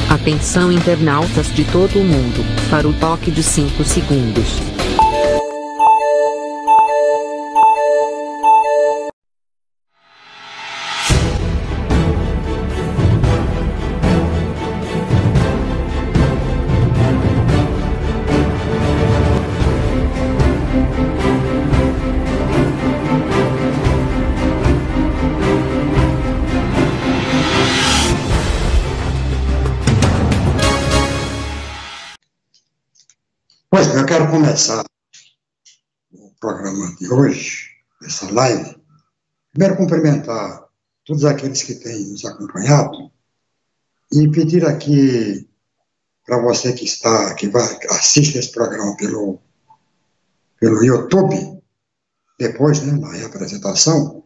Atenção internautas de todo o mundo, para o toque de 5 segundos. Pois bem, eu quero começar o programa de hoje, essa live. Primeiro, cumprimentar todos aqueles que têm nos acompanhado e pedir aqui para você que assiste esse programa pelo YouTube, depois, né, na reapresentação,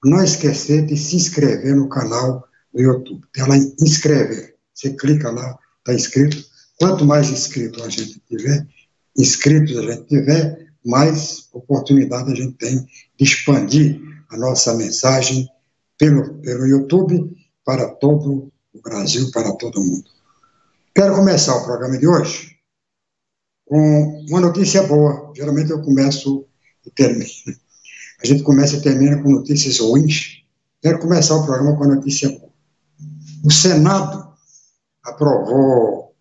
não esquecer de se inscrever no canal do YouTube. Tem lá em inscrever. Você clica lá, está inscrito. Quanto mais inscritos a gente tiver, mais oportunidade a gente tem de expandir a nossa mensagem pelo YouTube para todo o Brasil, para todo o mundo. Quero começar o programa de hoje com uma notícia boa. Geralmente eu começo e termino. A gente começa e termina com notícias ruins. Quero começar o programa com a notícia boa. O Senado aprovou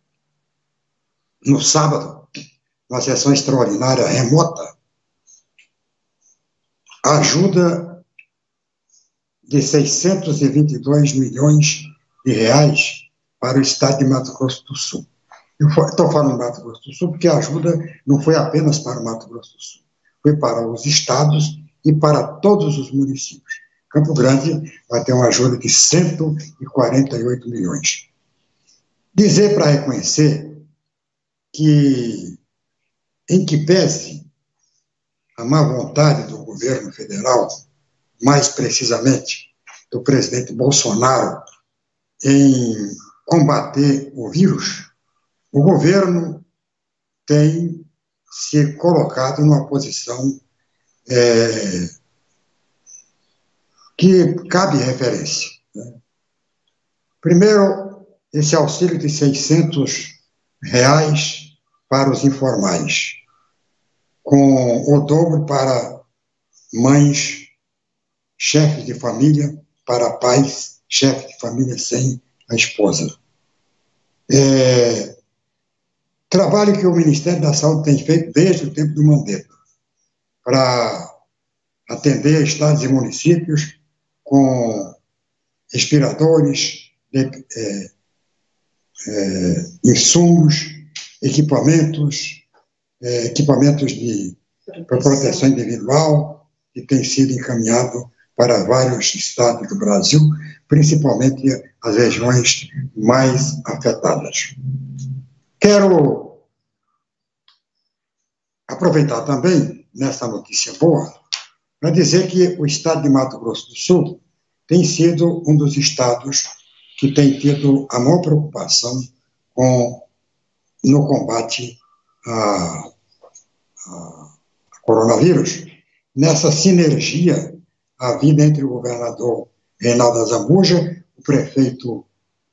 no sábado, uma sessão extraordinária remota, a ajuda de 622 milhões de reais para o estado de Mato Grosso do Sul. Eu estou falando Mato Grosso do Sul porque a ajuda não foi apenas para o Mato Grosso do Sul, foi para os estados e para todos os municípios. Campo Grande vai ter uma ajuda de 148 milhões. Dizer para reconhecer que, em que pese a má vontade do governo federal, mais precisamente do presidente Bolsonaro, em combater o vírus, o governo tem se colocado numa posição que cabe referência. Né? Primeiro, esse auxílio de 600 reais para os informais, com o dobro para mães, chefes de família, para pais, chefes de família sem a esposa. Trabalho que o Ministério da Saúde tem feito desde o tempo do Mandetta, para atender estados e municípios com respiradores, insumos, equipamentos para proteção individual, que tem sido encaminhado para vários estados do Brasil, principalmente as regiões mais afetadas. Quero aproveitar também, nessa notícia boa, para dizer que o estado de Mato Grosso do Sul tem sido um dos estados que tem tido a maior preocupação no combate a coronavírus, nessa sinergia havida entre o governador Reinaldo Azambuja, o prefeito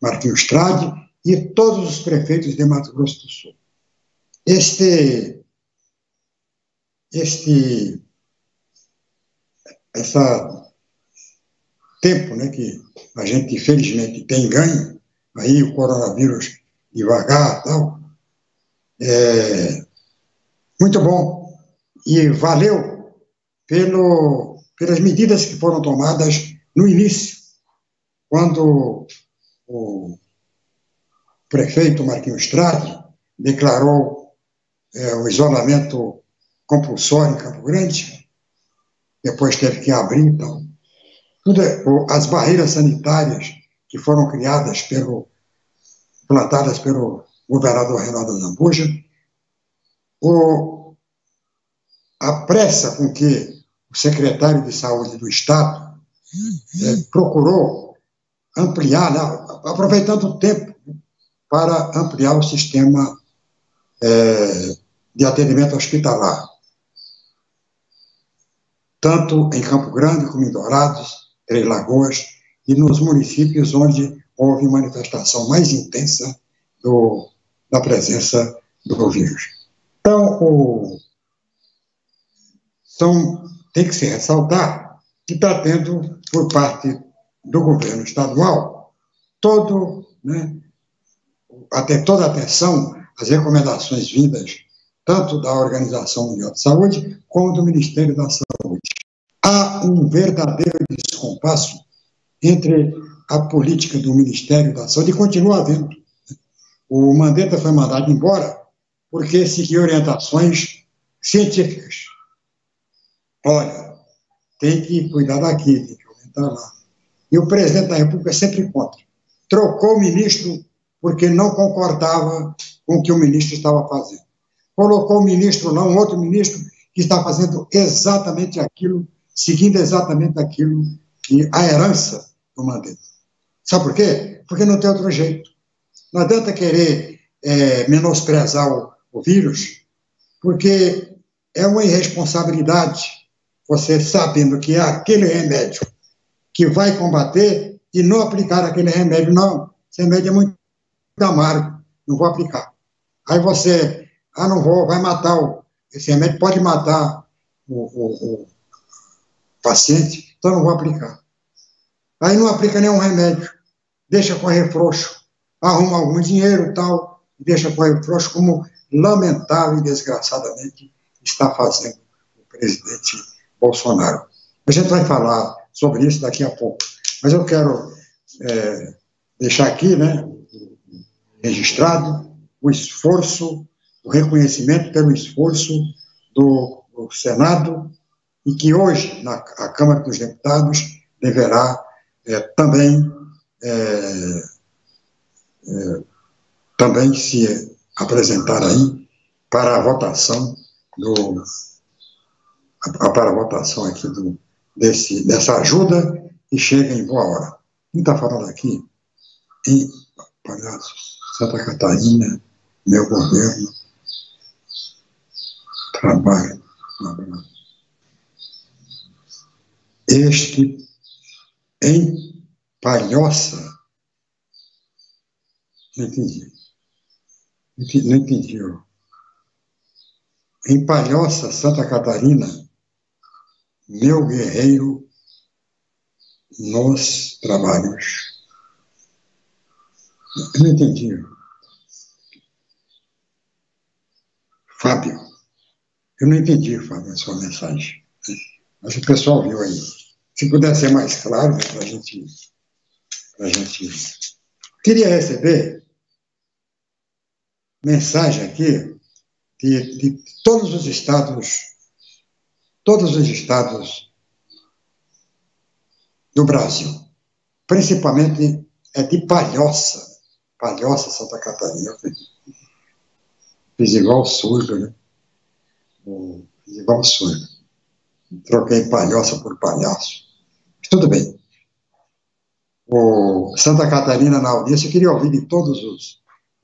Marquinhos Trade e todos os prefeitos de Mato Grosso do Sul. Esse tempo, né, que a gente, infelizmente, tem ganho, aí o coronavírus devagar e tal, muito bom. E valeu pelas medidas que foram tomadas no início, quando o prefeito Marquinhos Trade declarou o isolamento compulsório em Campo Grande, depois teve que abrir, então. As barreiras sanitárias que foram plantadas pelo governador Reinaldo Azambuja, a pressa com que o secretário de Saúde do Estado procurou ampliar, né, aproveitando o tempo para ampliar o sistema de atendimento hospitalar, tanto em Campo Grande como em Dourados, Três Lagoas, e nos municípios onde houve manifestação mais intensa da presença do vírus. Então, tem que se ressaltar que está tendo, por parte do governo estadual, toda a atenção às recomendações vindas tanto da Organização Mundial de Saúde como do Ministério da Saúde. Há um verdadeiro descompasso entre a política do Ministério da Saúde, e continua havendo. O Mandetta foi mandado embora porque seguiu orientações científicas. Olha, tem que cuidar daqui, tem que aumentar lá. E o presidente da República é sempre contra. Trocou o ministro porque não concordava com o que o ministro estava fazendo. Colocou o ministro lá, um outro ministro, que está fazendo exatamente aquilo, seguindo exatamente aquilo que a herança do Mandetta. Sabe por quê? Porque não tem outro jeito. Não adianta querer menosprezar o vírus, porque é uma irresponsabilidade você sabendo que é aquele remédio que vai combater e não aplicar aquele remédio. Não, esse remédio é muito amargo, não vou aplicar. Aí você, não vou, vai matar, esse remédio pode matar o paciente, então não vou aplicar. Aí não aplica nenhum remédio, deixa correr frouxo, arruma algum dinheiro e tal, e deixa correr frouxo, como lamentável e desgraçadamente está fazendo o presidente Bolsonaro. A gente vai falar sobre isso daqui a pouco, mas eu quero deixar aqui, registrado o esforço, o reconhecimento pelo esforço do Senado, e que hoje, na Câmara dos Deputados, deverá também se apresentar aí para a votação aqui dessa ajuda, que chega em boa hora. Quem está falando aqui? Em Palhaços, Santa Catarina, meu governo, trabalho. Este, em Palhoça, não entendi. Não entendi. Em Palhoça, Santa Catarina, meu guerreiro nos trabalhos. Não entendi. Fábio, eu não entendi, Fábio, a sua mensagem. Mas o pessoal viu aí. Se puder ser mais claro, para a gente... Queria receber mensagem aqui de todos os estados do Brasil, principalmente de Palhoça, Santa Catarina. Fiz igual o surdo, né? Fiz igual o surdo. Troquei Palhoça por palhaço. Tudo bem. O Santa Catarina, na audiência, eu queria ouvir de todos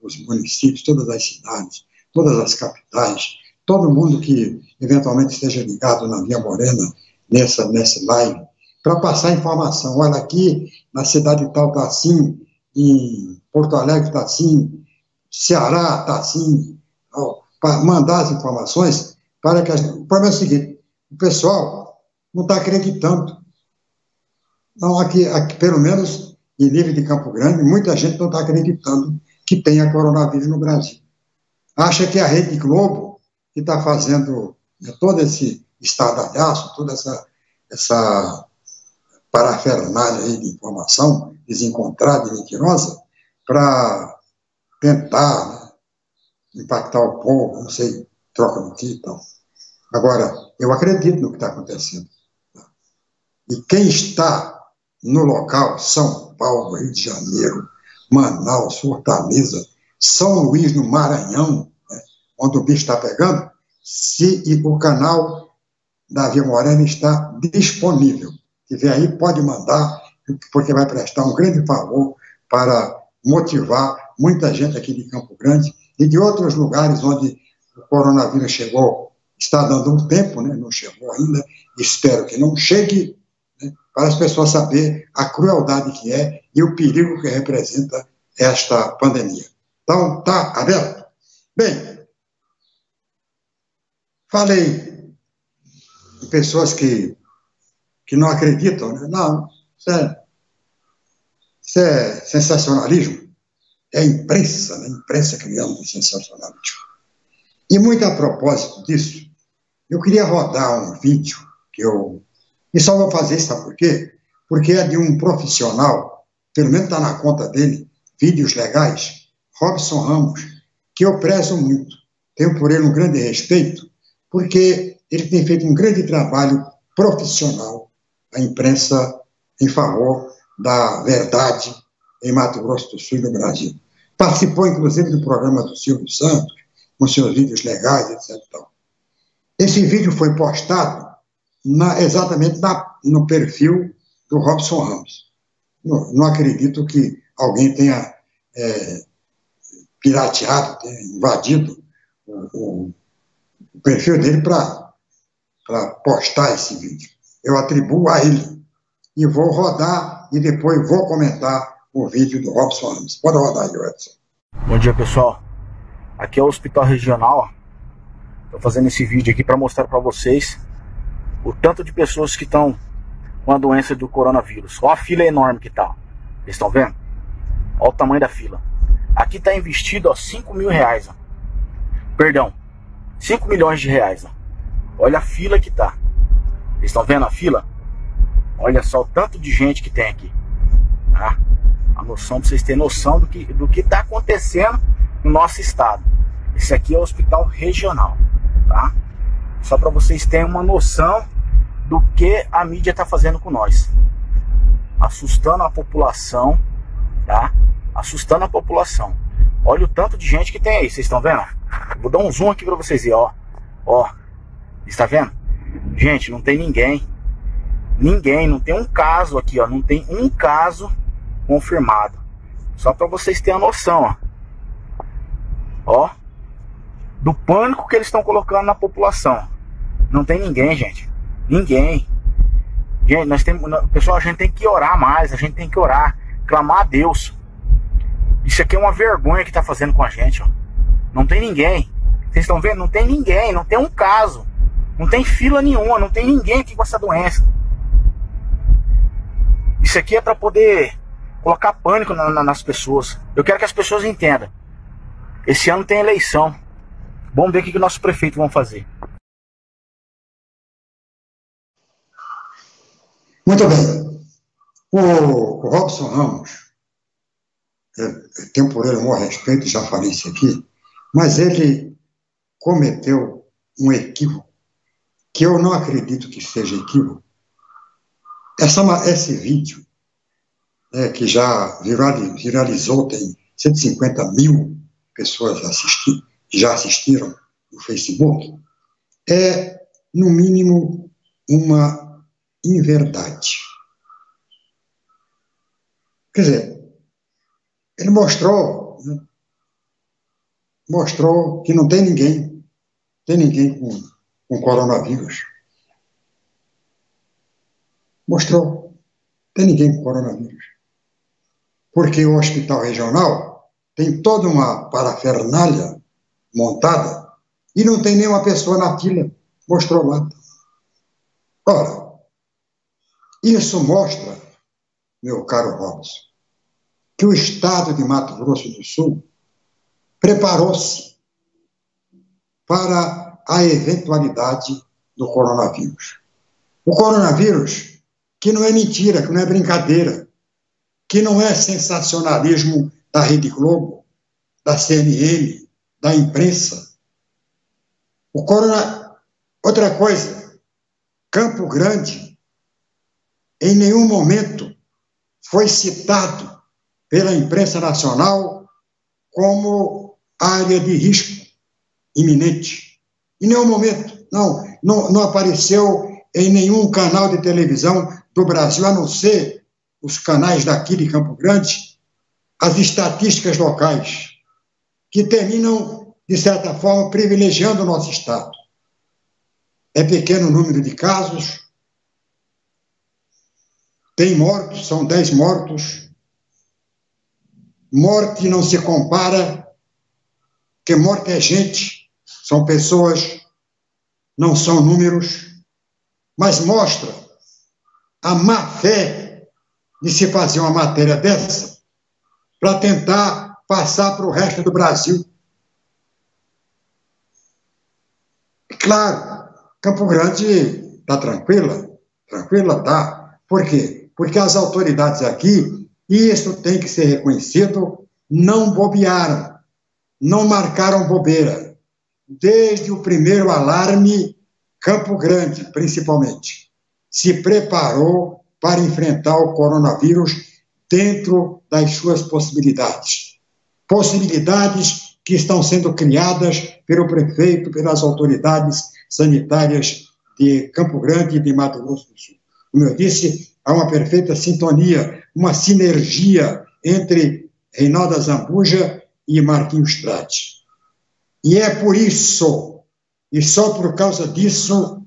os municípios, todas as cidades, todas as capitais, todo mundo que eventualmente esteja ligado na Via Morena, nesse live, para passar informação. Olha, aqui na cidade tal está assim, em Porto Alegre está assim, Ceará está assim, para mandar as informações, para que o problema é o seguinte: o pessoal não está acreditando. Não, aqui, pelo menos em nível de Campo Grande, muita gente não está acreditando que tenha coronavírus no Brasil. Acha que a Rede Globo, que está fazendo todo esse estardalhaço, toda essa parafernália aí de informação desencontrada e mentirosa, para tentar impactar o povo, não sei, troca no que e tal. Agora, eu acredito no que está acontecendo. E quem está no local, São Paulo, Rio de Janeiro, Manaus, Fortaleza, São Luís, no Maranhão, onde o bicho está pegando, se o canal da Via Morena está disponível. Se vier aí, pode mandar, porque vai prestar um grande favor para motivar muita gente aqui de Campo Grande e de outros lugares onde o coronavírus chegou, está dando um tempo, né? Não chegou ainda, espero que não chegue, né? Para as pessoas saberem a crueldade que é e o perigo que representa esta pandemia. Então, está aberto? Bem, falei de pessoas que não acreditam, né? Não, isso é sensacionalismo. É a imprensa, né? A imprensa criando um sensacionalismo. E muito a propósito disso, eu queria rodar um vídeo e só vou fazer isso, sabe por quê? Porque é de um profissional, pelo menos está na conta dele, Vídeos Legais, Robson Ramos, que eu prezo muito. Tenho por ele um grande respeito, porque ele tem feito um grande trabalho profissional, a imprensa em favor da verdade em Mato Grosso do Sul e no Brasil. Participou, inclusive, do programa do Silvio Santos, com seus vídeos legais, etc. Esse vídeo foi postado exatamente no perfil do Robson Ramos. Não acredito que alguém tenha pirateado, tenha invadido o perfil dele para postar esse vídeo. Eu atribuo a ele. E vou rodar e depois vou comentar o vídeo do Robson Ramos. Pode rodar aí, Edson. Bom dia, pessoal. Aqui é o Hospital Regional. Estou fazendo esse vídeo aqui para mostrar para vocês o tanto de pessoas que estão com a doença do coronavírus. Olha a fila enorme que tá. Vocês estão vendo? Olha o tamanho da fila. Aqui está investido, ó, 5 mil reais. Ó. Perdão, 5 milhões de reais. Ó. Olha a fila que tá. Vocês estão vendo a fila? Olha só o tanto de gente que tem aqui. Tá? A noção, para vocês terem noção do que está acontecendo no nosso estado. Esse aqui é o Hospital Regional. Tá? Só para vocês terem uma noção do que a mídia está fazendo com nós. Assustando a população. Tá? Assustando a população. Olha o tanto de gente que tem aí. Vocês estão vendo? Vou dar um zoom aqui para vocês verem. Ó. Está vendo? Gente, não tem ninguém. Ninguém, não tem um caso aqui, ó. Não tem um caso confirmado. Só para vocês terem a noção, ó. Do pânico que eles estão colocando na população. Não tem ninguém, gente. Ninguém. Gente, pessoal, a gente tem que orar mais. A gente tem que orar. Clamar a Deus. Isso aqui é uma vergonha que tá fazendo com a gente, ó. Não tem ninguém. Vocês estão vendo? Não tem ninguém. Não tem um caso. Não tem fila nenhuma. Não tem ninguém aqui com essa doença. Isso aqui é para poder colocar pânico nas pessoas. Eu quero que as pessoas entendam. Esse ano tem eleição. Vamos ver o que o nosso prefeito vai fazer. Muito bem. O Robson Ramos, eu tenho por ele um maior respeito, já falei isso aqui, mas ele cometeu um equívoco, que eu não acredito que seja equívoco. Esse vídeo, que já viralizou, tem 150 mil pessoas que já assistiram no Facebook, é, no mínimo, uma inverdade. Quer dizer, ele mostrou que não tem ninguém com coronavírus. Mostrou. Tem ninguém com coronavírus. Porque o Hospital Regional tem toda uma parafernália montada e não tem nenhuma pessoa na fila. Mostrou lá. Ora, isso mostra, meu caro Robson, que o Estado de Mato Grosso do Sul preparou-se para a eventualidade do coronavírus. O coronavírus, que não é mentira, que não é brincadeira, que não é sensacionalismo da Rede Globo, da CNN, da imprensa. Outra coisa, Campo Grande, em nenhum momento foi citado pela imprensa nacional como área de risco iminente. Em nenhum momento, não apareceu em nenhum canal de televisão do Brasil, a não ser os canais daqui de Campo Grande, as estatísticas locais. que terminam, de certa forma, privilegiando o nosso Estado. É pequeno o número de casos, tem mortos, são 10 mortos. Morte não se compara, porque morte é gente, são pessoas, não são números, mas mostra a má fé de se fazer uma matéria dessa para tentar passar para o resto do Brasil. Claro, Campo Grande está tranquila? Tranquila está. Por quê? Porque as autoridades aqui, e isso tem que ser reconhecido, não bobearam, não marcaram bobeira. Desde o primeiro alarme, Campo Grande, principalmente, se preparou para enfrentar o coronavírus dentro das suas possibilidades. Possibilidades que estão sendo criadas pelo prefeito, pelas autoridades sanitárias de Campo Grande e de Mato Grosso do Sul. Como eu disse, há uma perfeita sintonia, uma sinergia entre Reinaldo Azambuja e Marquinhos Trade. E é por isso, e só por causa disso,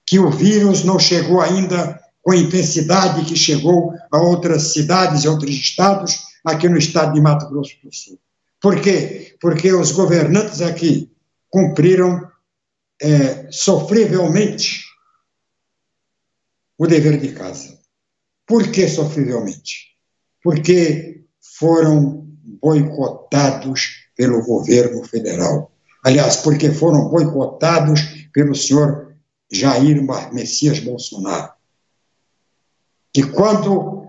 que o vírus não chegou ainda com a intensidade que chegou a outras cidades e outros estados, aqui no estado de Mato Grosso do Sul. Por quê? Porque os governantes aqui cumpriram sofrivelmente o dever de casa. Por que sofrivelmente? Porque foram boicotados pelo governo federal. Aliás, porque foram boicotados pelo senhor Jair Messias Bolsonaro. E quando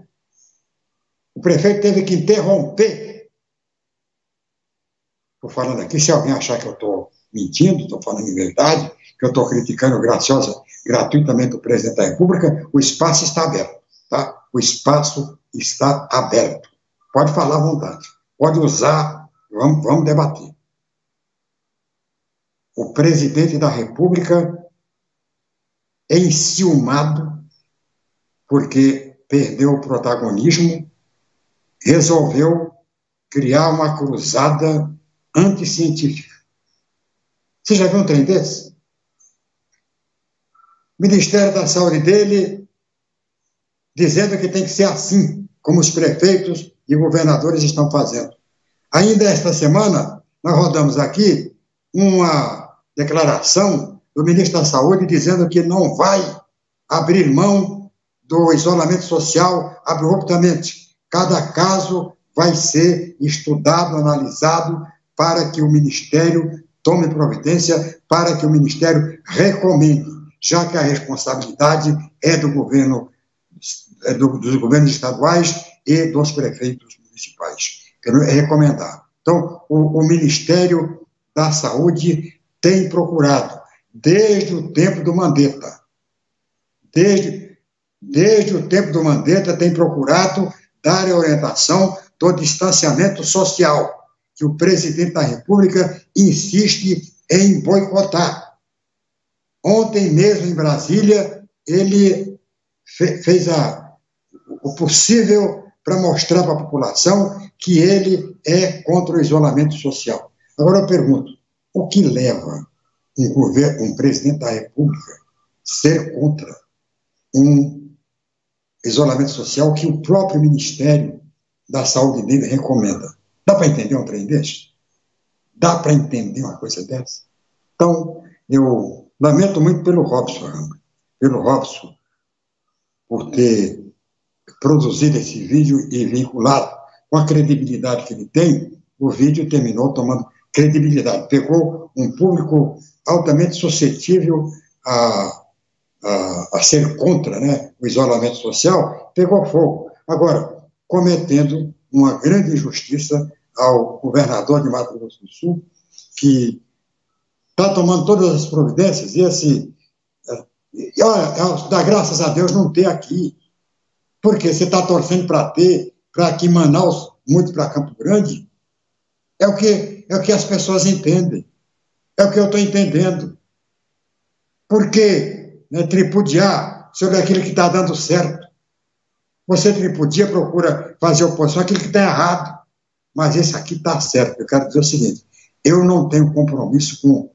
o prefeito teve que interromper, estou falando aqui, se alguém achar que eu estou mentindo, estou falando em verdade, que eu estou criticando gratuitamente o presidente da República, o espaço está aberto, tá? O espaço está aberto. Pode falar à vontade, pode usar, vamos debater. O presidente da República é enciumado porque perdeu o protagonismo, resolveu criar uma cruzada anticientífica. Você já viu um trem desse? O Ministério da Saúde dele dizendo que tem que ser assim, como os prefeitos e governadores estão fazendo. Ainda esta semana, nós rodamos aqui uma declaração do ministro da Saúde dizendo que não vai abrir mão do isolamento social abruptamente. Cada caso vai ser estudado, analisado, para que o Ministério tome providência, para que o Ministério recomende, já que a responsabilidade é do governo, dos governos estaduais e dos prefeitos municipais. É recomendar. Então, o Ministério da Saúde tem procurado, desde o tempo do Mandetta, desde o tempo do Mandetta, tem procurado dar a orientação do distanciamento social, que o presidente da República insiste em boicotar. Ontem mesmo, em Brasília, ele fez o possível para mostrar para a população que ele é contra o isolamento social. Agora eu pergunto, o que leva um presidente da República a ser contra um isolamento social que o próprio Ministério da Saúde dele recomenda? Dá para entender um trem desse? Dá para entender uma coisa dessa? Então, eu lamento muito pelo Robson, por ter produzido esse vídeo e vinculado com a credibilidade que ele tem. O vídeo terminou tomando credibilidade, pegou um público altamente suscetível a ser contra, né, o isolamento social, pegou fogo. Agora, cometendo uma grande injustiça ao governador de Mato Grosso do Sul, que está tomando todas as providências, e olha, dá graças a Deus não ter aqui, porque você está torcendo para ter, para que Manaus mude para Campo Grande, é o que as pessoas entendem, é o que eu estou entendendo. Por que, né, tripudiar sobre aquilo que está dando certo? Você tripudia, procura fazer oposição àquilo que está errado, mas esse aqui está certo. Eu quero dizer o seguinte, Eu não tenho compromisso com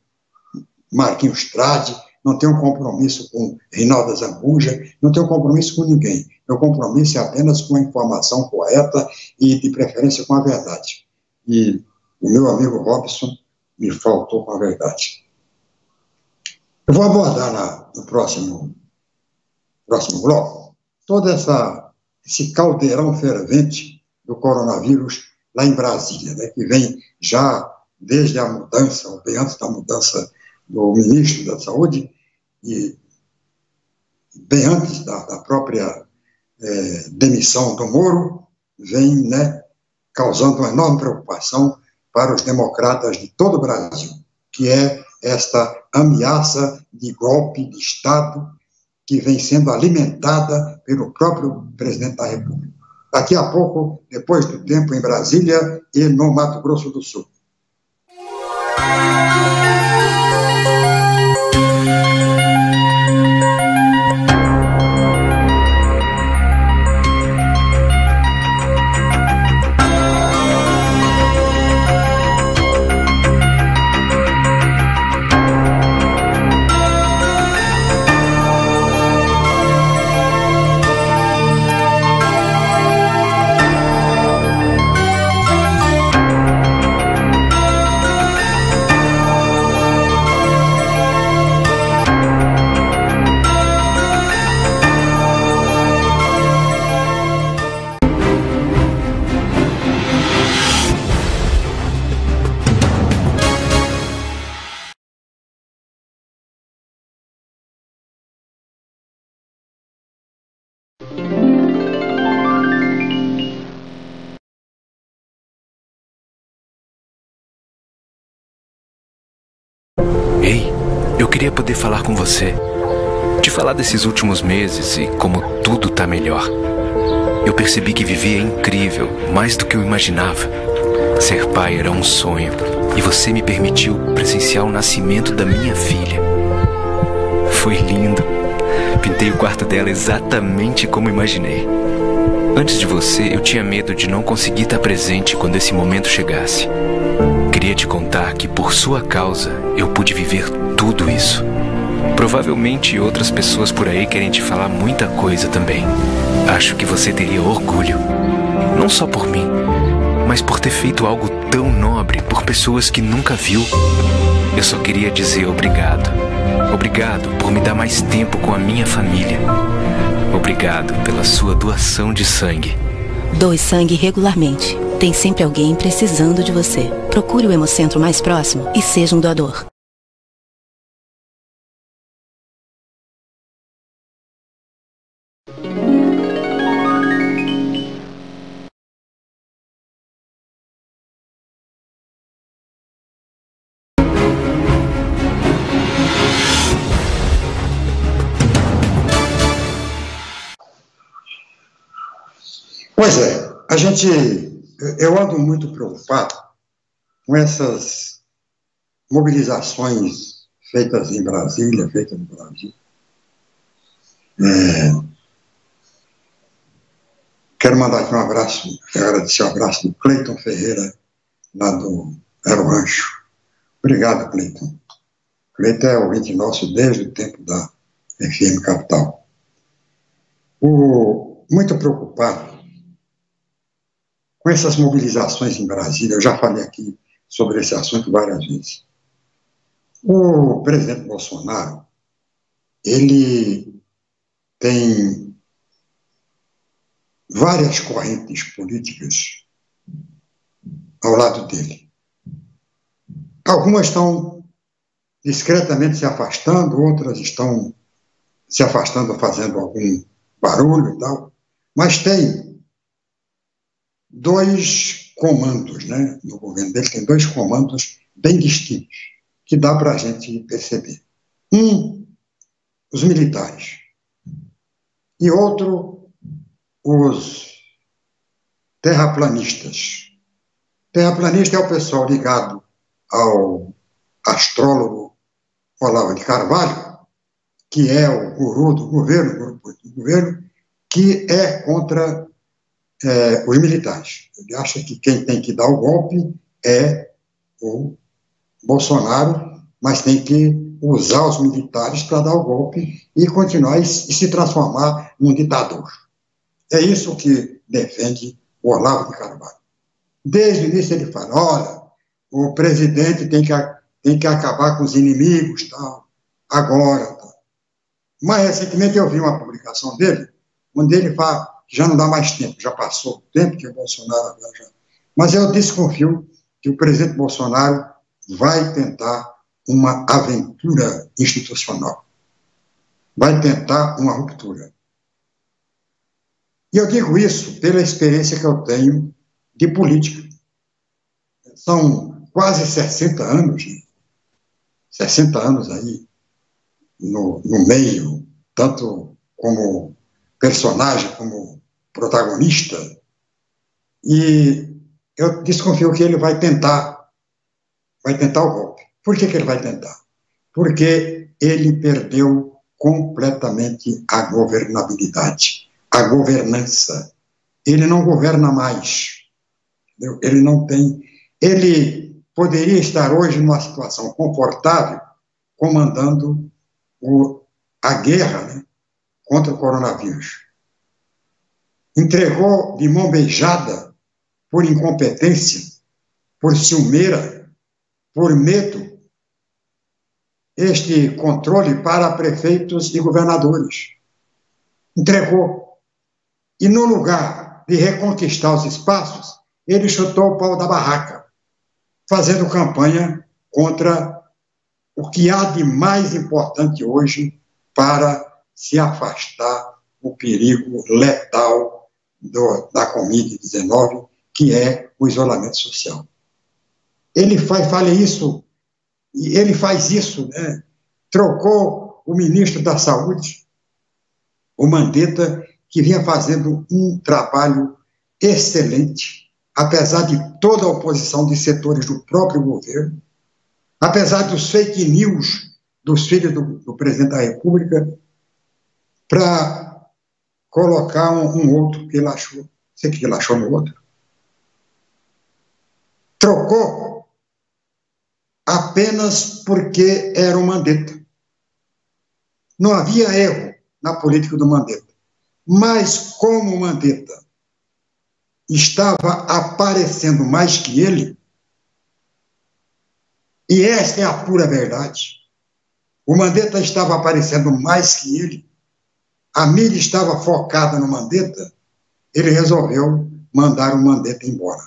Marquinhos Trade, não tenho compromisso com Reinaldo Zambuja, não tenho compromisso com ninguém. Meu compromisso é apenas com a informação correta e, de preferência, com a verdade. E o meu amigo Robson me faltou com a verdade. Eu vou abordar no próximo bloco todo esse caldeirão fervente do coronavírus lá em Brasília, né, que vem já desde a mudança, ou bem antes da mudança do ministro da Saúde, e bem antes da própria demissão do Moro, vem, né, causando uma enorme preocupação para os democratas de todo o Brasil, que é esta ameaça de golpe de Estado que vem sendo alimentada pelo próprio presidente da República. Daqui a pouco, depois do tempo, em Brasília e no Mato Grosso do Sul. Ei, eu queria poder falar com você. Te falar desses últimos meses e como tudo tá melhor. Eu percebi que viver é incrível, mais do que eu imaginava. Ser pai era um sonho e você me permitiu presenciar o nascimento da minha filha. Foi lindo. Pintei o quarto dela exatamente como imaginei. Antes de você, eu tinha medo de não conseguir estar presente quando esse momento chegasse. Queria te contar que, por sua causa, eu pude viver tudo isso. Provavelmente outras pessoas por aí querem te falar muita coisa também. Acho que você teria orgulho. Não só por mim, mas por ter feito algo tão nobre por pessoas que nunca viu. Eu só queria dizer obrigado. Obrigado por me dar mais tempo com a minha família. Obrigado pela sua doação de sangue. Doe sangue regularmente. Tem sempre alguém precisando de você. Procure o Hemocentro mais próximo e seja um doador. Pois é, eu ando muito preocupado com essas mobilizações feitas em Brasília, feitas no Brasil. Quero mandar aqui um abraço, agradecer o abraço do Cleiton Ferreira, lá do Aero Rancho. Obrigado, Cleiton. Cleiton é ouvinte nosso desde o tempo da FM Capital. Muito preocupado com essas mobilizações em Brasília. Eu já falei aqui sobre esse assunto várias vezes. O presidente Bolsonaro, ele tem várias correntes políticas ao lado dele. Algumas estão discretamente se afastando, outras estão se afastando, fazendo algum barulho e tal, mas tem dois comandos, né? No governo dele tem dois comandos bem distintos, que dá para a gente perceber. Um, os militares, e outro, os terraplanistas. Terraplanista é o pessoal ligado ao astrólogo Olavo de Carvalho, que é o guru do governo, que é contra os militares. Ele acha que quem tem que dar o golpe é o Bolsonaro, mas tem que usar os militares para dar o golpe e continuar e se transformar num ditador. É isso que defende o Olavo de Carvalho. Desde o início ele fala, olha, o presidente tem que acabar com os inimigos, tal, agora. Tal. Mas recentemente eu vi uma publicação dele, onde ele fala, já não dá mais tempo, já passou o tempo que o Bolsonaro agora já... Mas eu desconfio que o presidente Bolsonaro vai tentar uma aventura institucional. Vai tentar uma ruptura. E eu digo isso pela experiência que eu tenho de política. São quase 60 anos, 60 anos aí no meio, tanto como personagem, como protagonista, e eu desconfio que ele vai tentar o golpe. Por que ele vai tentar? Porque ele perdeu completamente a governabilidade, a governança. Ele não governa mais. Entendeu? Ele não tem... Ele poderia estar hoje numa situação confortável, comandando a guerra, né, contra o coronavírus. Entregou de mão beijada, por incompetência, por ciumeira, por medo, este controle para prefeitos e governadores. Entregou. E no lugar de reconquistar os espaços, ele chutou o pau da barraca, fazendo campanha contra o que há de mais importante hoje para se afastar o perigo letal da Covid-19, que é o isolamento social. Ele faz isso, né? Trocou o ministro da Saúde, o Mandetta, que vinha fazendo um trabalho excelente, apesar de toda a oposição de setores do próprio governo, apesar dos fake news dos filhos do presidente da República, para colocar um outro que ele achou. Sei o que ele achou no outro. Trocou apenas porque era o Mandetta. Não havia erro na política do Mandetta. Mas como o Mandetta estava aparecendo mais que ele, e esta é a pura verdade, o Mandetta estava aparecendo mais que ele, a mídia estava focada no Mandetta, ele resolveu mandar o Mandetta embora.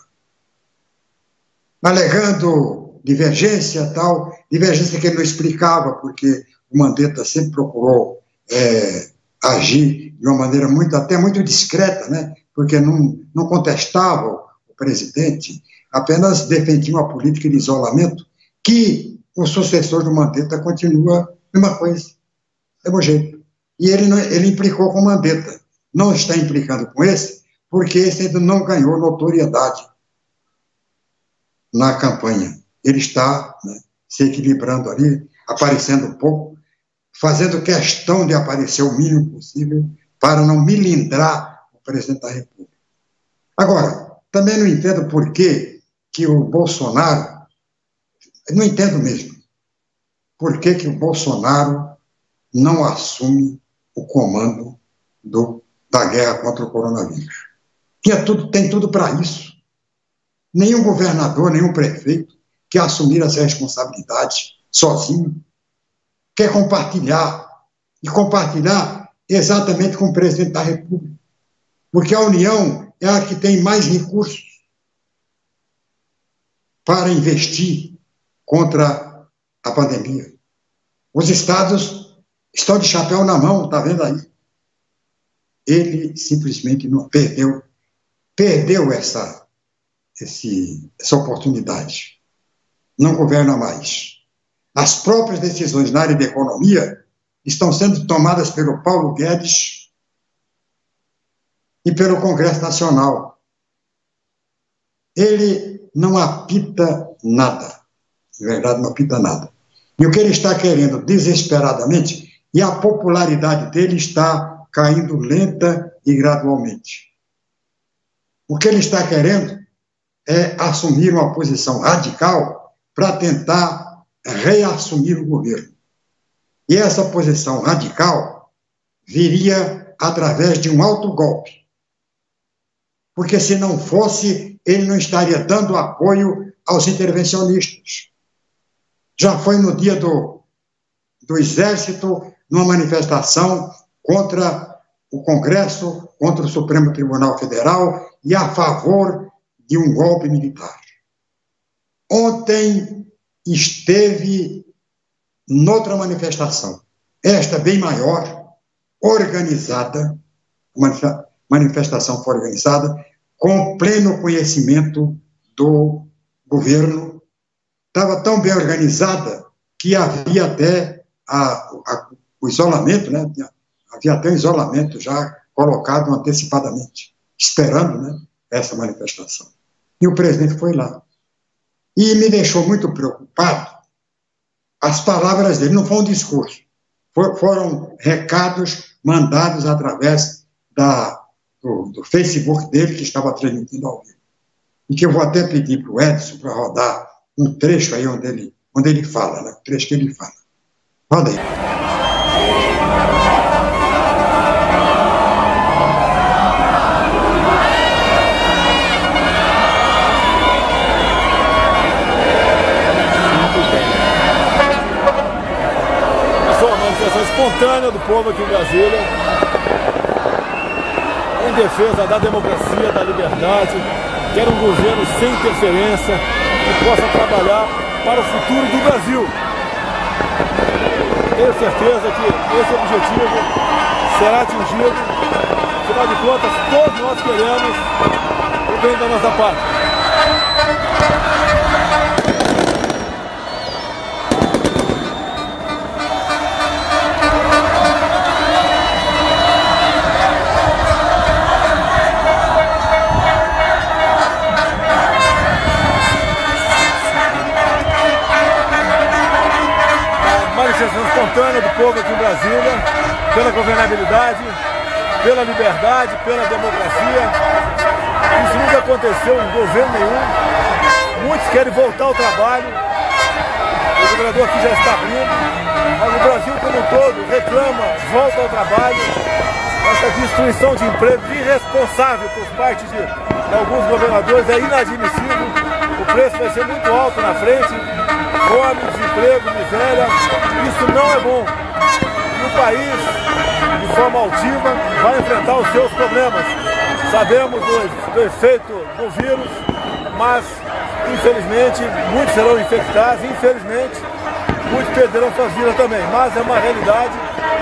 Alegando divergência que ele não explicava, porque o Mandetta sempre procurou agir de uma maneira até muito discreta, né? Porque não contestava o presidente, apenas defendia uma política de isolamento que o sucessor do Mandetta continua a mesma coisa, mesmo jeito. E ele implicou com o Mandetta. Não está implicando com esse, porque esse ainda não ganhou notoriedade na campanha. Ele está, né, se equilibrando ali, aparecendo um pouco, fazendo questão de aparecer o mínimo possível para não milindrar o presidente da República. Agora, também não entendo por que o Bolsonaro, não entendo mesmo, por que o Bolsonaro não assume o comando da guerra contra o coronavírus. Tem tudo para isso. Nenhum governador, nenhum prefeito quer assumir essa responsabilidade sozinho. Quer compartilhar, e compartilhar exatamente com o presidente da República. Porque a União é a que tem mais recursos para investir contra a pandemia. Os estados estão de chapéu na mão, está vendo aí? Ele simplesmente não perdeu essa oportunidade. Não governa mais. As próprias decisões na área da economia estão sendo tomadas pelo Paulo Guedes e pelo Congresso Nacional. Ele não apita nada. De verdade, não apita nada. E o que ele está querendo desesperadamente, e a popularidade dele está caindo lenta e gradualmente. O que ele está querendo é assumir uma posição radical para tentar reassumir o governo. E essa posição radical viria através de um autogolpe. Porque se não fosse, ele não estaria dando apoio aos intervencionistas. Já foi no dia do Exército, numa manifestação contra o Congresso, contra o Supremo Tribunal Federal e a favor de um golpe militar. Ontem esteve noutra manifestação, esta bem maior, organizada, uma manifestação foi organizada com pleno conhecimento do governo. Estava tão bem organizada que havia até o isolamento, né? Havia até um isolamento já colocado antecipadamente, esperando, né, essa manifestação. E o presidente foi lá. E me deixou muito preocupado as palavras dele, não foi um discurso, foram recados mandados através do Facebook dele, que estava transmitindo ao vivo. E que eu vou até pedir para o Edson para rodar um trecho aí onde ele fala, né? O trecho que ele fala. Roda aí. Espontânea do povo aqui em Brasília, em defesa da democracia, da liberdade, quer um governo sem interferência, que possa trabalhar para o futuro do Brasil. Tenho certeza que esse objetivo será atingido. Afinal de contas, todos nós queremos o bem da nossa pátria. Manifestação espontânea do povo aqui em Brasília, pela governabilidade, pela liberdade, pela democracia. Isso nunca aconteceu em governo nenhum. Muitos querem voltar ao trabalho. O governador aqui já está abrindo, mas o Brasil como um todo reclama, volta ao trabalho. Essa destruição de empregos irresponsável por parte de alguns governadores é inadmissível. O preço vai ser muito alto na frente. Fome, desemprego, miséria, isso não é bom. E o país, de forma altiva, vai enfrentar os seus problemas. Sabemos do efeito do vírus, mas, infelizmente, muitos serão infectados, infelizmente, muitos perderão suas vidas também. Mas é uma realidade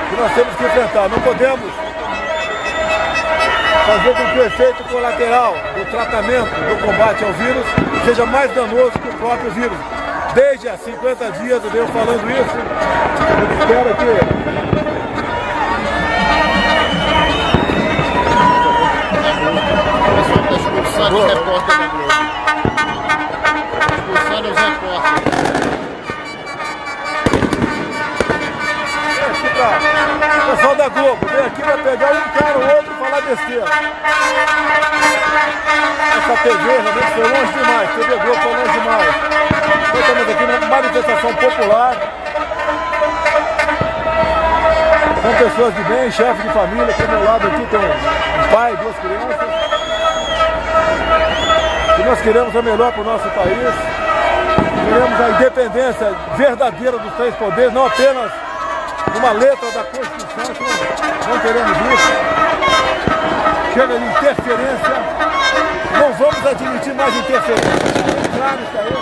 que nós temos que enfrentar. Não podemos fazer com que o efeito colateral do tratamento do combate ao vírus seja mais danoso que o próprio vírus. Desde há 50 dias eu venho falando isso. Eu espero que expulsando os repórteres da Globo. Expulsando os repórteres. O pessoal da Globo vem aqui para pegar um cara ou outro e falar besteira. Essa TV realmente foi longe demais. TV Globo foi longe demais. Estamos aqui numa manifestação popular. São pessoas de bem, chefes de família. Aqui ao meu lado aqui tem um pai, 2 crianças. E nós queremos o melhor para o nosso país. Queremos a independência verdadeira dos 3 poderes, não apenas uma letra da Constituição. Não queremos isso. Chega de interferência. Não vamos admitir mais interferência. Claro, isso aí.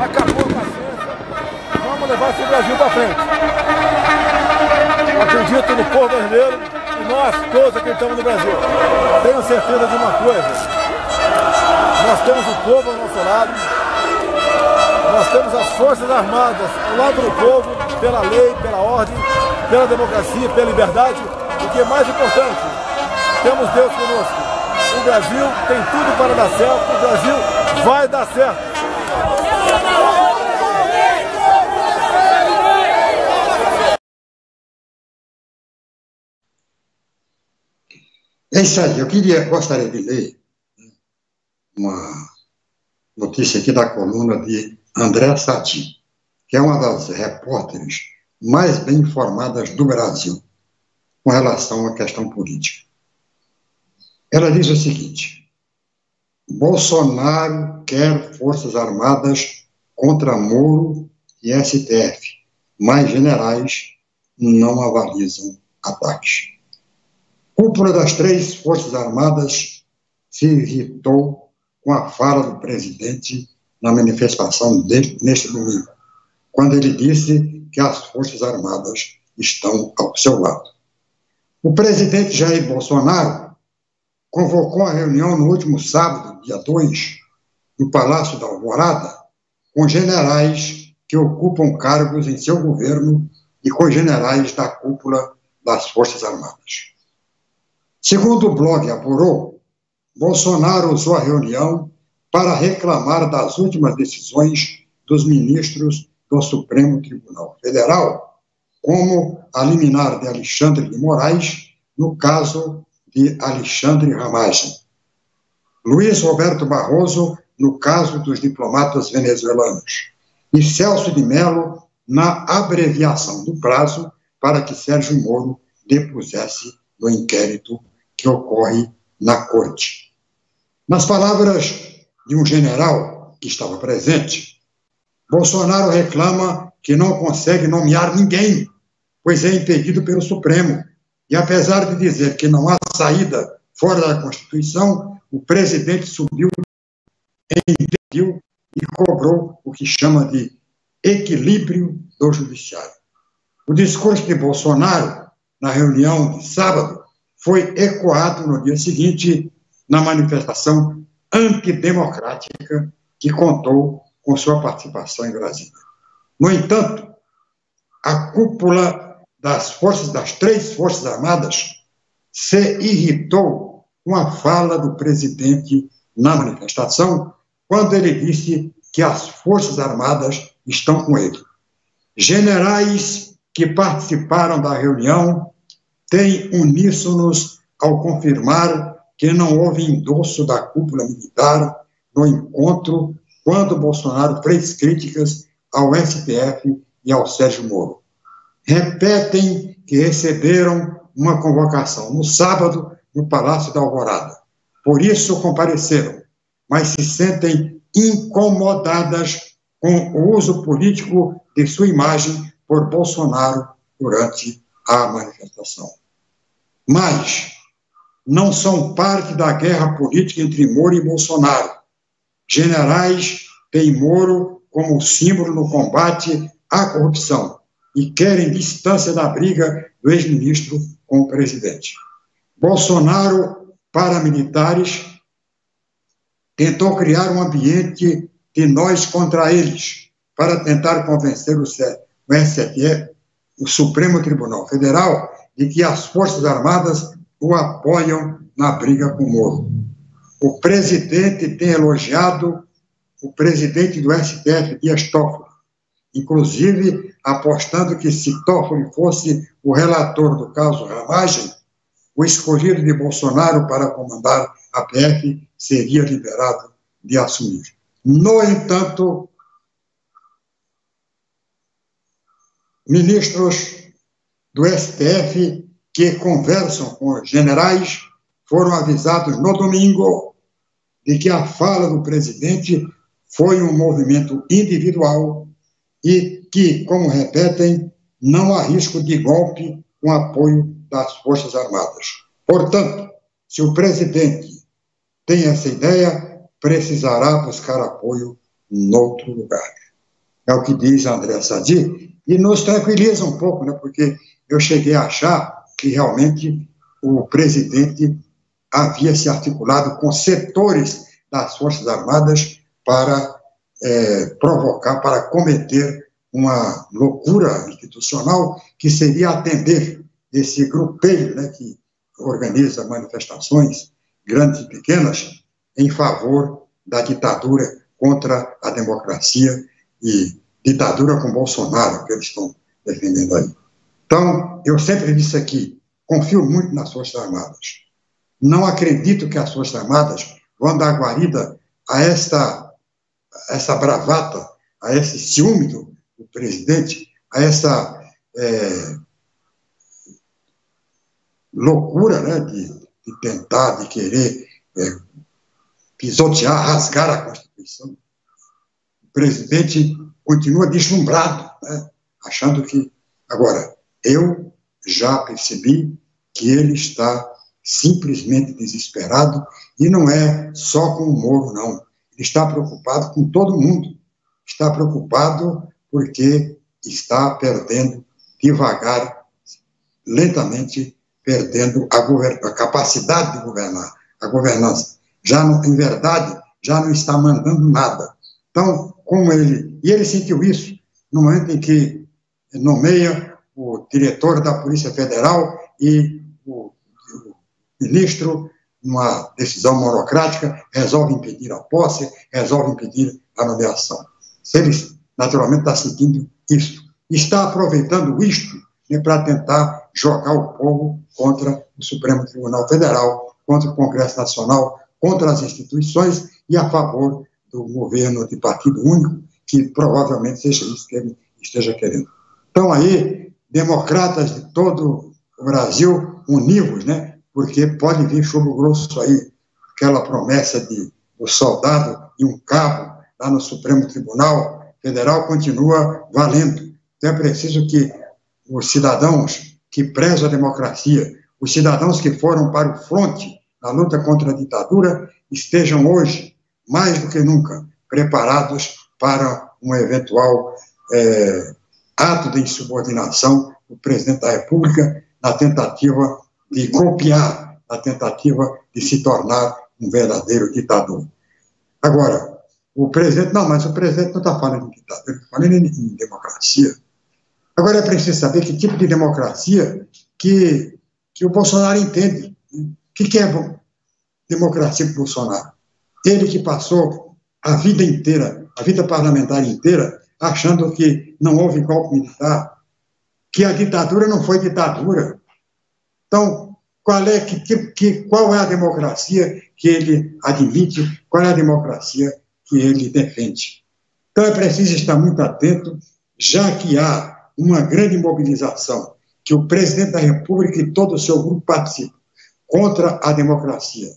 Acabou a paciência. Vamos levar esse Brasil para frente. Acredito no povo brasileiro e nós todos acreditamos no Brasil. Tenho certeza de uma coisa. Nós temos o povo ao nosso lado. Nós temos as Forças Armadas ao lado do povo, pela lei, pela ordem, pela democracia, pela liberdade. O que é mais importante, temos Deus conosco. O Brasil tem tudo para dar certo. O Brasil vai dar certo. É isso aí. Gostaria de ler uma notícia aqui da coluna de André Sadi, que é uma das repórteres mais bem informadas do Brasil com relação à questão política. Ela diz o seguinte: Bolsonaro quer Forças Armadas contra Moro e STF, mas generais não avalizam ataques. Cúpula das 3 Forças Armadas se irritou com a fala do presidente na manifestação dele neste domingo, quando ele disse que as Forças Armadas estão ao seu lado. O presidente Jair Bolsonaro convocou a reunião no último sábado, dia 2, no Palácio da Alvorada, com generais que ocupam cargos em seu governo e com generais da cúpula das Forças Armadas. Segundo o blog apurou, Bolsonaro usou a reunião para reclamar das últimas decisões dos ministros do Supremo Tribunal Federal, como a liminar de Alexandre de Moraes, no caso de Alexandre Ramagem, Luiz Roberto Barroso, no caso dos diplomatas venezuelanos, e Celso de Mello, na abreviação do prazo para que Sérgio Moro depusesse no inquérito que ocorre na corte. Nas palavras de um general que estava presente, Bolsonaro reclama que não consegue nomear ninguém, pois é impedido pelo Supremo. E apesar de dizer que não há saída fora da Constituição, o presidente subiu, entendeu e cobrou o que chama de equilíbrio do judiciário. O discurso de Bolsonaro, na reunião de sábado, foi ecoado no dia seguinte na manifestação antidemocrática que contou com sua participação em Brasília. No entanto, a cúpula das 3 Forças Armadas se irritou com a fala do presidente na manifestação, quando ele disse que as Forças Armadas estão com ele. Generais que participaram da reunião têm uníssonos ao confirmar que não houve endosso da cúpula militar no encontro quando Bolsonaro fez críticas ao STF e ao Sérgio Moro. Repetem que receberam uma convocação no sábado no Palácio da Alvorada. Por isso compareceram, mas se sentem incomodadas com o uso político de sua imagem por Bolsonaro durante a manifestação. Mas não são parte da guerra política entre Moro e Bolsonaro. Generais têm Moro como símbolo no combate à corrupção e querem distância da briga do ex-ministro com o presidente. Bolsonaro, paramilitares, tentou criar um ambiente de nós contra eles, para tentar convencer o STF, o Supremo Tribunal Federal, de que as Forças Armadas o apoiam na briga com o Moro. O presidente tem elogiado o presidente do STF, Dias Toffoli, inclusive apostando que se Toffoli fosse o relator do caso Ramagem, o escolhido de Bolsonaro para comandar a PF seria liberado de assumir. No entanto, ministros do STF que conversam com os generais foram avisados no domingo de que a fala do presidente foi um movimento individual e que, como repetem, não há risco de golpe com apoio das Forças Armadas. Portanto, se o presidente tem essa ideia, precisará buscar apoio em outro lugar. É o que diz André Sadi, e nos tranquiliza um pouco, né, porque eu cheguei a achar que realmente o presidente havia se articulado com setores das Forças Armadas para provocar, para cometer uma loucura institucional que seria atender esse grupelho, né, que organiza manifestações grandes e pequenas em favor da ditadura contra a democracia e ditadura com Bolsonaro, que eles estão defendendo aí. Então, eu sempre disse aqui, confio muito nas Forças Armadas. Não acredito que as Forças Armadas vão dar guarida a essa bravata, a esse ciúme o presidente a essa loucura, né, de tentar, de querer pisotear, rasgar a Constituição. O presidente continua deslumbrado, né, achando que... Agora, eu já percebi que ele está simplesmente desesperado, e não é só com o Moro, não. Ele está preocupado com todo mundo. Está preocupado porque está perdendo devagar, lentamente, perdendo a capacidade de governar, a governança. Já não, em verdade, já não está mandando nada. Então, como ele... E ele sentiu isso no momento em que nomeia o diretor da Polícia Federal e o ministro, numa decisão monocrática, resolve impedir a posse, resolve impedir a nomeação. Ele, naturalmente, está sentindo isso. Está aproveitando isto, né, para tentar jogar o povo contra o Supremo Tribunal Federal, contra o Congresso Nacional, contra as instituições e a favor do governo de partido único, que provavelmente seja isso que ele esteja querendo. Então, aí, democratas de todo o Brasil, univos, né? Porque pode vir chumbo grosso aí, aquela promessa do soldado e um cabo lá no Supremo Tribunal Federal continua valendo. Então é preciso que os cidadãos que prezam a democracia, os cidadãos que foram para o fronte na luta contra a ditadura, estejam hoje, mais do que nunca, preparados para um eventual ato de insubordinação do presidente da República na tentativa de copiar, na tentativa de se tornar um verdadeiro ditador. Agora, o presidente... Não, mas o presidente não está falando em ditadura, ele está falando em democracia. Agora é preciso saber que tipo de democracia que o Bolsonaro entende. O que é democracia para o Bolsonaro? Ele que passou a vida inteira, a vida parlamentar inteira, achando que não houve golpe militar, que a ditadura não foi ditadura. Então, qual é a democracia que ele admite, qual é a democracia que ele defende? Então, é preciso estar muito atento, já que há uma grande mobilização, que o presidente da República e todo o seu grupo participam, contra a democracia.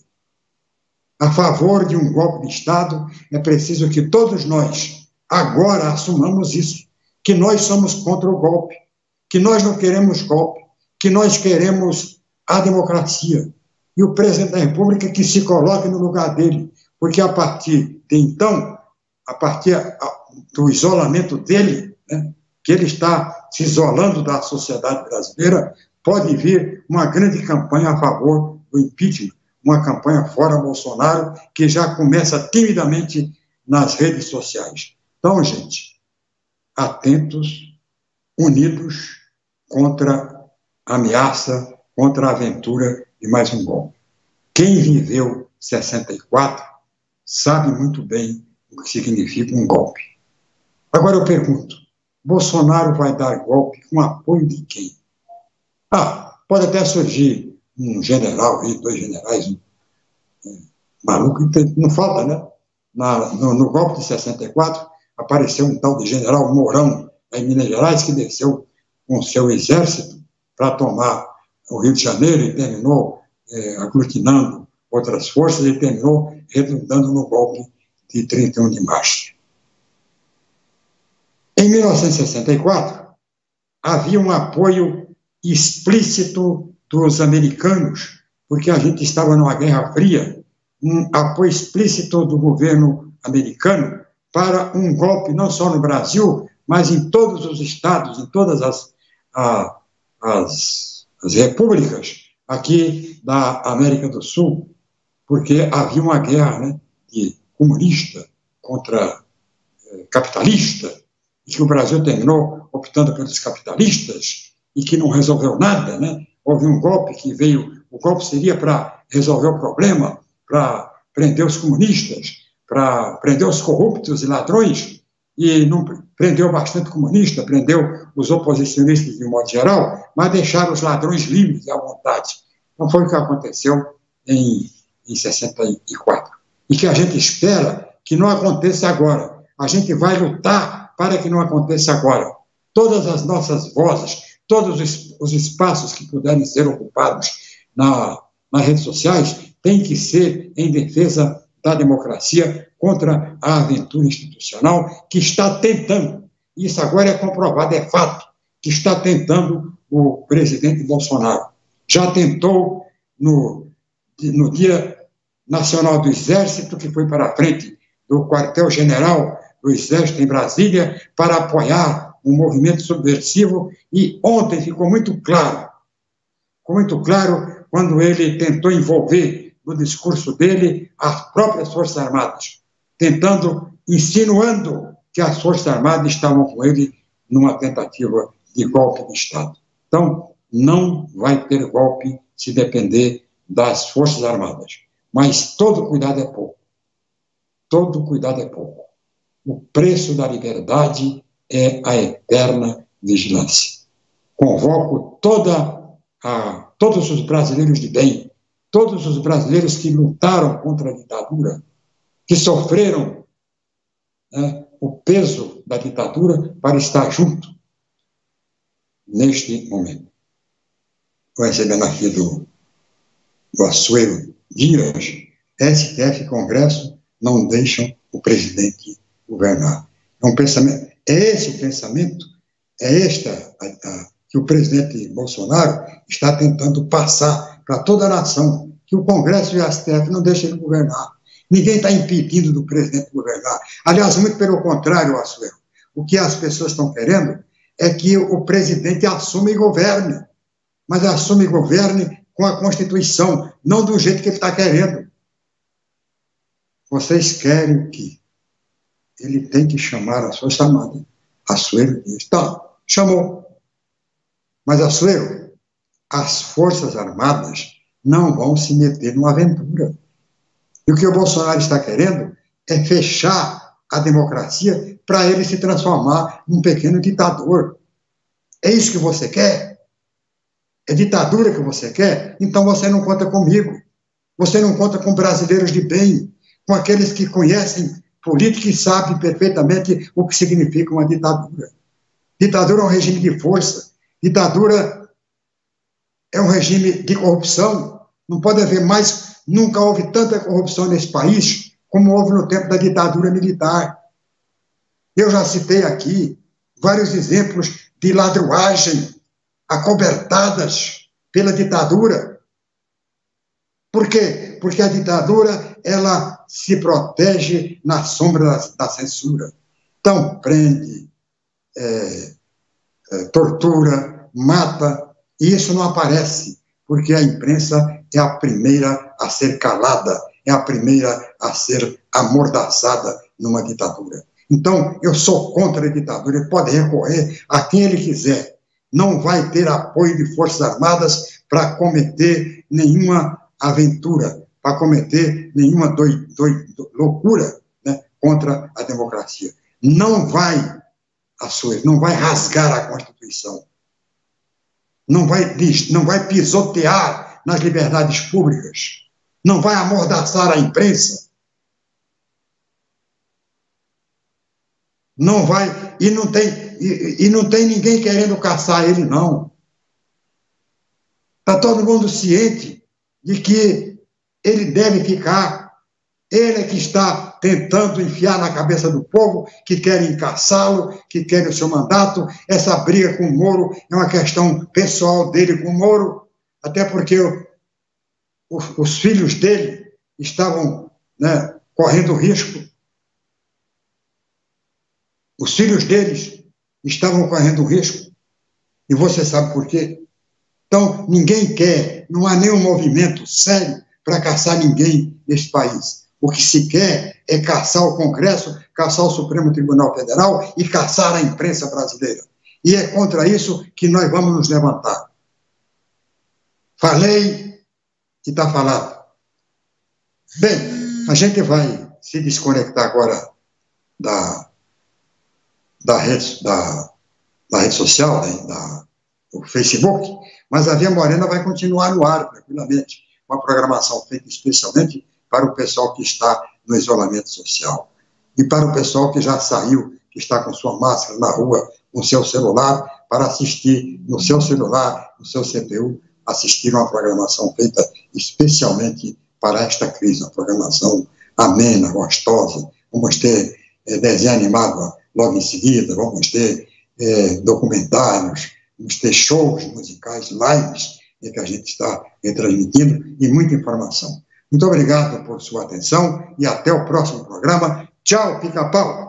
A favor de um golpe de Estado, é preciso que todos nós, agora, assumamos isso, que nós somos contra o golpe, que nós não queremos golpe, que nós queremos a democracia. E o presidente da República que se coloque no lugar dele, porque a partir de então, a partir do isolamento dele, né, que ele está se isolando da sociedade brasileira, pode vir uma grande campanha a favor do impeachment, uma campanha fora Bolsonaro, que já começa timidamente nas redes sociais. Então, gente, atentos, unidos contra a ameaça, contra a aventura de mais um golpe. Quem viveu 64 sabe muito bem o que significa um golpe. Agora eu pergunto, Bolsonaro vai dar golpe com apoio de quem? Pode até surgir um general, 2 generais, maluco, não falta, né? No golpe de 64, apareceu um tal de general Mourão, em Minas Gerais, que desceu com seu exército para tomar o Rio de Janeiro e terminou aglutinando outras forças e terminou redundando no golpe de 31 de março. Em 1964, havia um apoio explícito dos americanos, porque a gente estava numa Guerra Fria, um apoio explícito do governo americano para um golpe não só no Brasil, mas em todos os estados, em todas as repúblicas aqui da América do Sul, porque havia uma guerra, né, de comunista contra capitalista, e que o Brasil terminou optando pelos capitalistas, e que não resolveu nada, né? Houve um golpe que veio, o golpe seria para resolver o problema, para prender os comunistas, para prender os corruptos e ladrões, e não prendeu bastante comunista, prendeu os oposicionistas de um modo geral, mas deixaram os ladrões livres à vontade. Não foi o que aconteceu em 64. E que a gente espera que não aconteça agora. A gente vai lutar para que não aconteça agora. Todas as nossas vozes, todos os espaços que puderem ser ocupados nas redes sociais têm que ser em defesa da democracia contra a aventura institucional que está tentando, isso agora é comprovado, é fato, que está tentando o presidente Bolsonaro. Já tentou no Dia Nacional do Exército, que foi para a frente do quartel-general do Exército em Brasília, para apoiar um movimento subversivo, e ontem ficou muito claro quando ele tentou envolver no discurso dele as próprias Forças Armadas, insinuando que as Forças Armadas estavam com ele numa tentativa de golpe de Estado. Então, não vai ter golpe se depender das Forças Armadas. Mas todo cuidado é pouco. Todo cuidado é pouco. O preço da liberdade é a eterna vigilância. Convoco todos os brasileiros de bem, todos os brasileiros que lutaram contra a ditadura, que sofreram o peso da ditadura, para estar junto neste momento. Estou recebendo aqui do Açoeiro Dias, STF e Congresso não deixam o presidente governar. É um pensamento, esse o pensamento, que o presidente Bolsonaro está tentando passar para toda a nação, que o Congresso e o STF não deixam ele governar. Ninguém está impedindo do presidente governar. Aliás, muito pelo contrário, Açoeiro. O que as pessoas estão querendo é que o presidente assuma e governe, mas assume e governe com a Constituição, não do jeito que ele está querendo. Vocês querem o quê? Ele tem que chamar as Forças Armadas. Açoeiro está, chamou. Mas, Açoeiro, as Forças Armadas não vão se meter numa aventura. E o que o Bolsonaro está querendo é fechar a democracia para ele se transformar num pequeno ditador. É isso que você quer? É ditadura que você quer? Então você não conta comigo. Você não conta com brasileiros de bem, com aqueles que conhecem política e sabem perfeitamente o que significa uma ditadura. Ditadura é um regime de força. Ditadura é um regime de corrupção. Não pode haver mais. Nunca houve tanta corrupção nesse país como houve no tempo da ditadura militar. Eu já citei aqui vários exemplos de ladruagem acobertadas pela ditadura. Por quê? Porque a ditadura, ela se protege na sombra da censura. Então, prende, tortura, mata, e isso não aparece, porque a imprensa é a primeira a ser calada, é a primeira a ser amordaçada numa ditadura. Então, eu sou contra a ditadura, ele pode recorrer a quem ele quiser. Não vai ter apoio de Forças Armadas para cometer nenhuma aventura, para cometer nenhuma loucura, né, contra a democracia. Não vai rasgar a Constituição. Não vai pisotear nas liberdades públicas. Não vai amordaçar a imprensa. Não vai, e não tem ninguém querendo caçar ele, não. Está todo mundo ciente de que ele deve ficar. Ele é que está tentando enfiar na cabeça do povo que querem caçá-lo, que querem o seu mandato. Essa briga com o Moro é uma questão pessoal dele com o Moro, até porque os filhos dele estavam, né, correndo risco. Os filhos deles estavam correndo risco. E você sabe por quê? Então, ninguém quer, não há nenhum movimento sério para caçar ninguém nesse país. O que se quer é caçar o Congresso, caçar o Supremo Tribunal Federal e caçar a imprensa brasileira. E é contra isso que nós vamos nos levantar. Falei e está falado. Bem, a gente vai se desconectar agora da rede social, né, do Facebook, mas a Via Morena vai continuar no ar, tranquilamente, uma programação feita especialmente para o pessoal que está no isolamento social. E para o pessoal que já saiu, que está com sua máscara na rua, com seu celular, para assistir no seu celular, no seu CPU, assistir uma programação feita especialmente para esta crise, uma programação amena, gostosa. Vamos ter desenho animado logo em seguida, vamos ter documentários, vamos ter shows musicais, lives, que a gente está transmitindo, e muita informação. Muito obrigado por sua atenção e até o próximo programa. Tchau, Pica-Pau!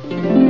Thank you.